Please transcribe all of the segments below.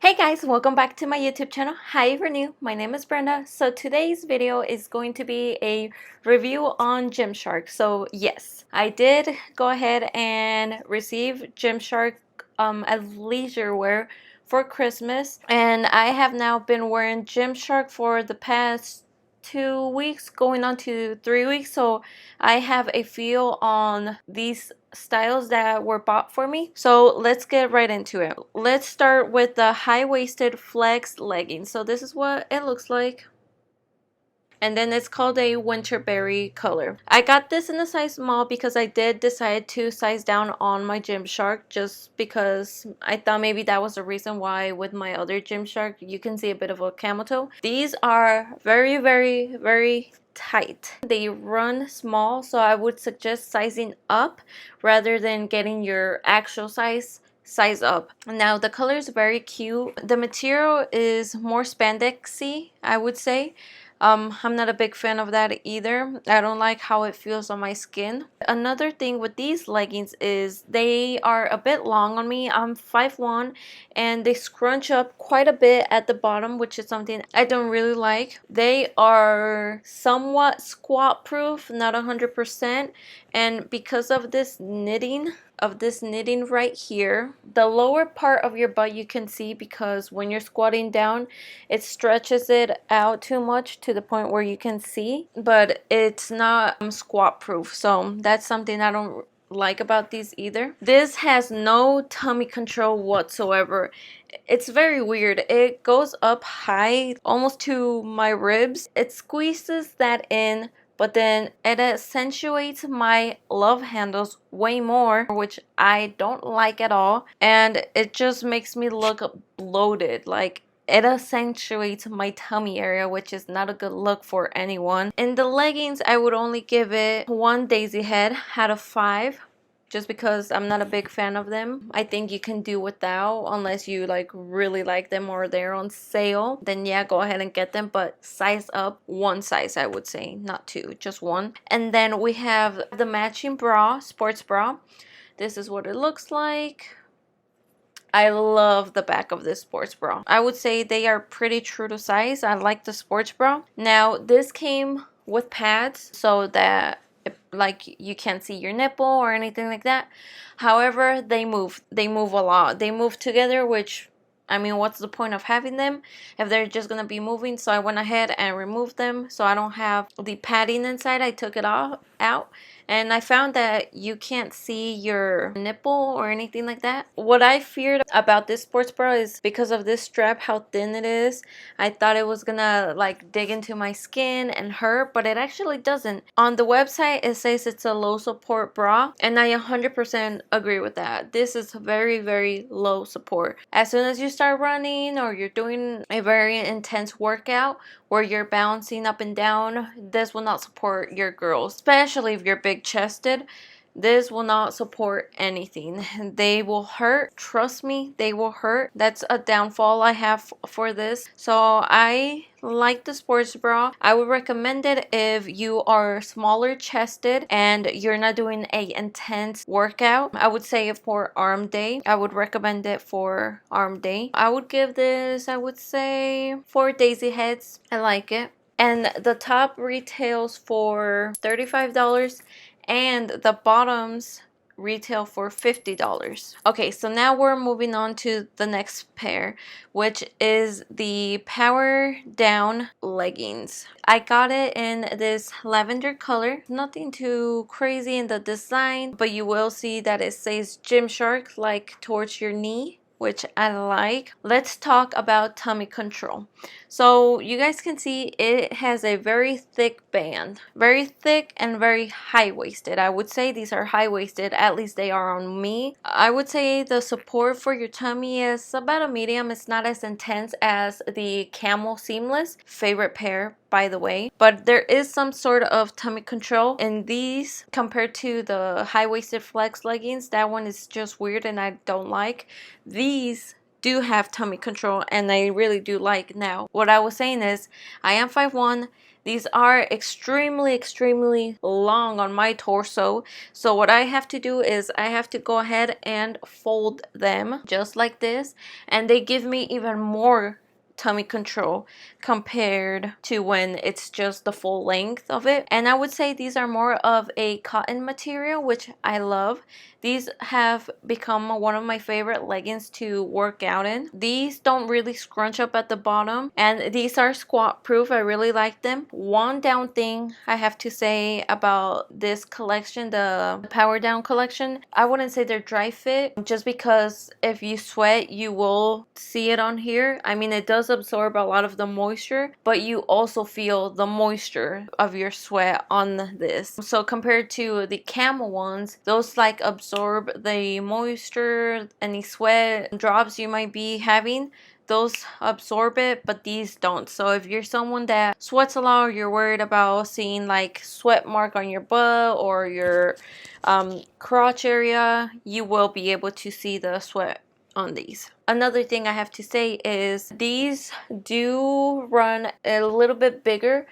Hey guys, welcome back to my YouTube channel. Hi if you're new, my name is Brenda. So today's video is going to be a review on Gymshark. So yes, I did go ahead and receive Gymshark leisure wear for Christmas, and I have now been wearing Gymshark for the past 2 weeks, going on to 3 weeks. So I have a feel on these styles that were bought for me. So let's get right into it. Let's start with the high-waisted flex leggings. So this is what it looks like. And then it's called a winterberry color. I got this in a size small because I did decide to size down on my Gymshark, just because I thought maybe that was the reason why with my other Gymshark you can see a bit of a camel toe. These are very tight. They run small, so I would suggest sizing up rather than getting your actual size up. Now the color is very cute. The material is more spandexy, I would say. I'm not a big fan of that either. I don't like how it feels on my skin. Another thing with these leggings is they are a bit long on me. I'm 5'1", and they scrunch up quite a bit at the bottom, which is something I don't really like. They are somewhat squat proof, not 100%, and because of this knitting right here, the lower part of your butt you can see, because when you're squatting down it stretches it out too much to the point where you can see, but it's not squat proof. So that's something I don't like about these either. This has no tummy control whatsoever. It's very weird. It goes up high almost to my ribs. It squeezes that in, but then it accentuates my love handles way more, which I don't like at all. And it just makes me look bloated. Like, it accentuates my tummy area, which is not a good look for anyone. In the leggings, I would only give it 1 daisy head out of 5. Just because I'm not a big fan of them. I think you can do without, unless you really like them or they're on sale. Then yeah, go ahead and get them, but size up 1 size, I would say, not 2, just 1. And then we have the matching bra, sports bra. This is what it looks like. I love the back of this sports bra. I would say they are pretty true to size. I like the sports bra. Now this came with pads so that you can't see your nipple or anything like that. However, they move a lot. They move together, which, I mean, what's the point of having them if they're just gonna be moving? So I went ahead and removed them so I don't have the padding inside. I took it all out, and I found that you can't see your nipple or anything like that. What I feared about this sports bra is because of this strap, how thin it is. I thought it was gonna dig into my skin and hurt, but it actually doesn't. On the website it says it's a low support bra, and I 100% agree with that. This is very low support. As soon as you start running or you're doing a very intense workout where you're bouncing up and down, this will not support your girls, especially if you're big chested. This will not support anything. They will hurt. Trust me, they will hurt. That's a downfall I have for this. So I like the sports bra. I would recommend it if you are smaller chested and you're not doing a intense workout. I would say for arm day. I would recommend it for arm day. I would give this, I would say, 4 daisy heads. I like it. And the top retails for $35 and the bottoms retail for $50. Okay, so now we're moving on to the next pair, which is the Power Down leggings. I got it in this lavender color. Nothing too crazy in the design, but you will see that it says Gymshark towards your knee, which I like. Let's talk about tummy control. So you guys can see it has a very thick band, very thick and very high-waisted. I would say these are high-waisted, at least they are on me. I would say the support for your tummy is about a medium. It's not as intense as the CAMO seamless, favorite pair by the way, but there is some sort of tummy control in these compared to the high-waisted flex leggings. That one is just weird and I don't like. These do have tummy control, and I really do like. Now, what I was saying is, I am 5'1". These are extremely long on my torso. So what I have to do is I have to go ahead and fold them just like this. And they give me even more tummy control compared to when it's just the full length of it. And I would say these are more of a cotton material, which I love. These have become one of my favorite leggings to work out in. These don't really scrunch up at the bottom, and these are squat proof. I really like them. One down thing I have to say about this collection, the Power Down collection, I wouldn't say they're dry fit, just because if you sweat, you will see it on here. I mean, it does absorb a lot of the moisture, but you also feel the moisture of your sweat on this. So compared to the CAMO ones, those like absorb the moisture, any sweat drops you might be having, those absorb it, but these don't. So if you're someone that sweats a lot, or you're worried about seeing like sweat mark on your butt or your crotch area, you will be able to see the sweat on these. Another thing I have to say is these do run a little bit bigger.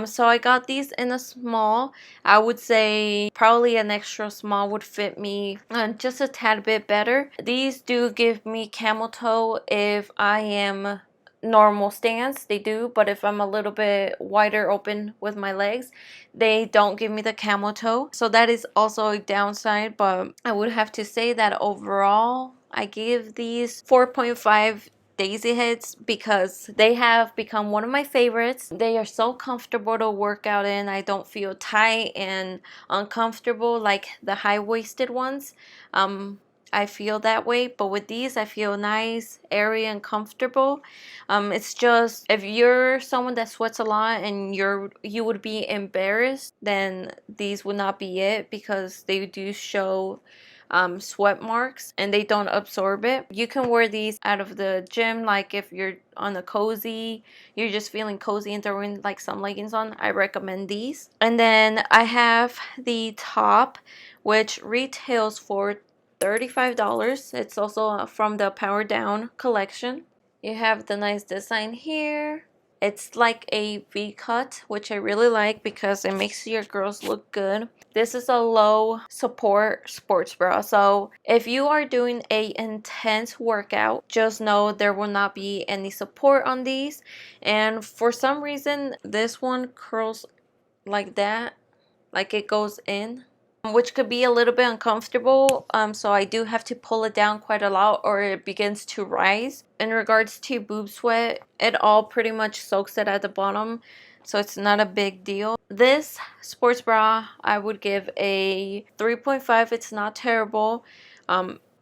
So I got these in a small. I would say probably an extra small would fit me just a tad bit better. These do give me camel toe if I am normal stance, they do, but if I'm a little bit wider open with my legs, they don't give me the camel toe. So that is also a downside, but I would have to say that overall I give these 4.5 daisy heads because they have become one of my favorites. They are so comfortable to work out in. I don't feel tight and uncomfortable like the high-waisted ones. I feel that way, but with these I feel nice, airy, and comfortable. It's just if you're someone that sweats a lot and you would be embarrassed, then these would not be it, because they do show sweat marks and they don't absorb it. You can wear these out of the gym, like if you're on a cozy, you're just feeling cozy and throwing like some leggings on, I recommend these. And then I have the top, which retails for $35. It's also from the Power Down collection. You have the nice design here. It's like a V-cut, which I really like because it makes your girls look good. This is a low support sports bra. So if you are doing a intense workout, just know there will not be any support on these. And for some reason, this one curls like that, like it goes in, which could be a little bit uncomfortable. So I do have to pull it down quite a lot or it begins to rise. In regards to boob sweat, it all pretty much soaks it at the bottom, so it's not a big deal. This sports bra I would give a 3.5. It's not terrible.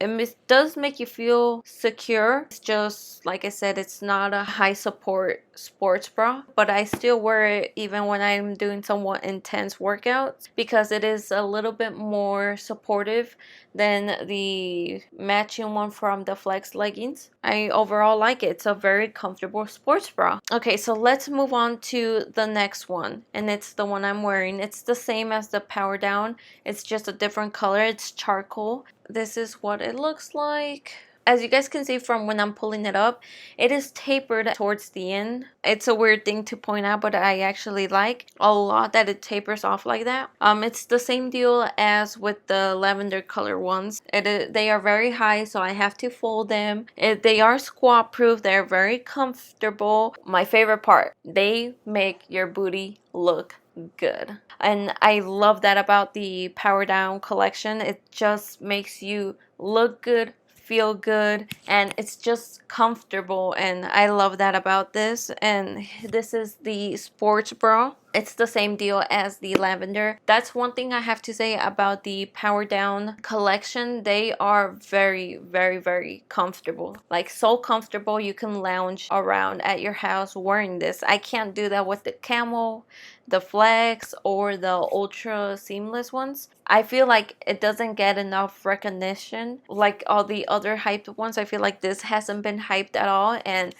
It does make you feel secure. It's just, like I said, it's not a high support sports bra, but I still wear it even when I'm doing somewhat intense workouts because it is a little bit more supportive than the matching one from the Flex leggings. I overall like it. It's a very comfortable sports bra. Okay, so let's move on to the next one, and it's the one I'm wearing. It's the same as the Power Down. It's just a different color. It's charcoal. This is what it looks like. As you guys can see from when I'm pulling it up, it is tapered towards the end. It's a weird thing to point out, but I actually like a lot that it tapers off like that. It's the same deal as with the lavender color ones. They are very high, so I have to fold them. They are squat proof. They're very comfortable. My favorite part, they make your booty look good. And I love that about the Power Down collection. It just makes you look good, feel good, and it's just comfortable, and I love that about this. And this is the sports bra. It's the same deal as the lavender. That's one thing I have to say about the Power Down collection. They are very comfortable. Like so comfortable you can lounge around at your house wearing this. I can't do that with the CAMO, the Flex, or the Ultra Seamless ones. I feel like it doesn't get enough recognition like all the other hyped ones. I feel like this hasn't been hyped at all, and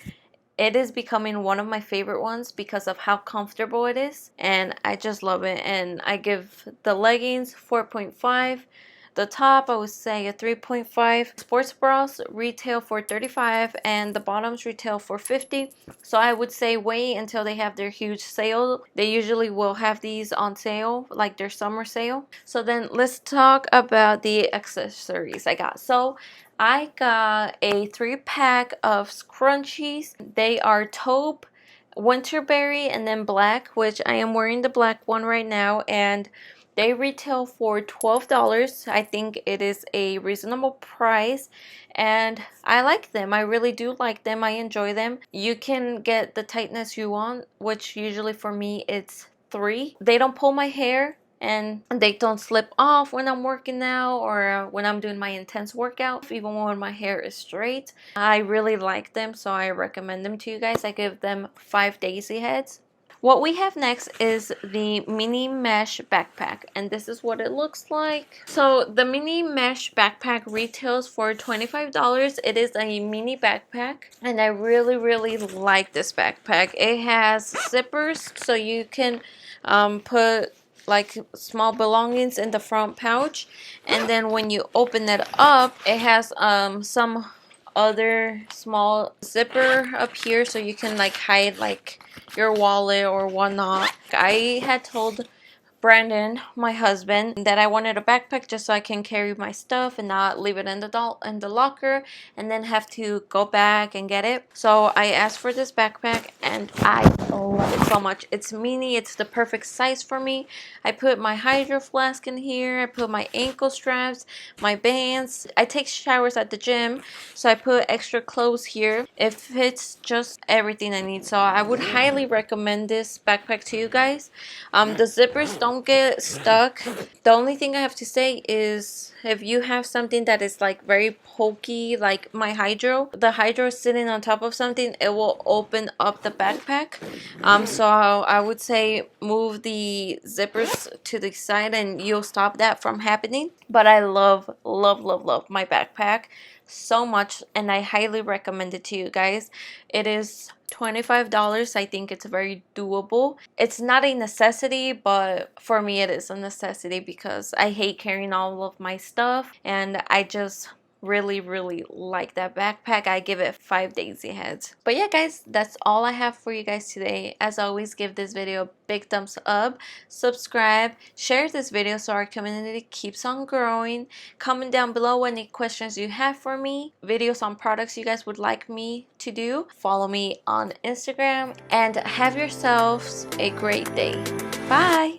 it is becoming one of my favorite ones because of how comfortable it is, and I just love it. And I give the leggings 4.5. The top, I would say a 3.5. Sports bras retail for $35 and the bottoms retail for $50. So I would say wait until they have their huge sale. They usually will have these on sale, like their summer sale. So then let's talk about the accessories I got. So I got a 3-pack of scrunchies. They are taupe, winterberry, and then black, which I am wearing the black one right now, and they retail for $12. I think it is a reasonable price and I like them. I really do like them. I enjoy them. You can get the tightness you want, which usually for me it's 3. They don't pull my hair and they don't slip off when I'm working out or when I'm doing my intense workout, even when my hair is straight. I really like them, so I recommend them to you guys. I give them 5 daisy heads. What we have next is the mini mesh backpack, and this is what it looks like. So the mini mesh backpack retails for $25. It is a mini backpack and I really like this backpack. It has zippers so you can put like small belongings in the front pouch, and then when you open it up it has some other small zipper up here so you can like hide like your wallet or whatnot. I had told Brandon, my husband, that I wanted a backpack just so I can carry my stuff and not leave it in the locker and then have to go back and get it. So I asked for this backpack and I love it so much. It's mini, it's the perfect size for me. I put my hydro flask in here, I put my ankle straps, my bands. I take showers at the gym, so I put extra clothes here. It fits just everything I need, so I would highly recommend this backpack to you guys. The zippers don't get stuck. The only thing I have to say is if you have something that is like very pokey, like my hydro, the hydro is sitting on top of something, it will open up the backpack. So I would say move the zippers to the side and you'll stop that from happening. But I love my backpack so much and I highly recommend it to you guys. It is $25. I think it's very doable. It's not a necessity, but for me it is a necessity because I hate carrying all of my stuff and I just really like that backpack. I give it 5 daisy heads. But yeah guys, that's all I have for you guys today. As always, give this video a big thumbs up, subscribe, share this video so our community keeps on growing. Comment down below any questions you have for me, videos on products you guys would like me to do. Follow me on Instagram and have yourselves a great day. Bye.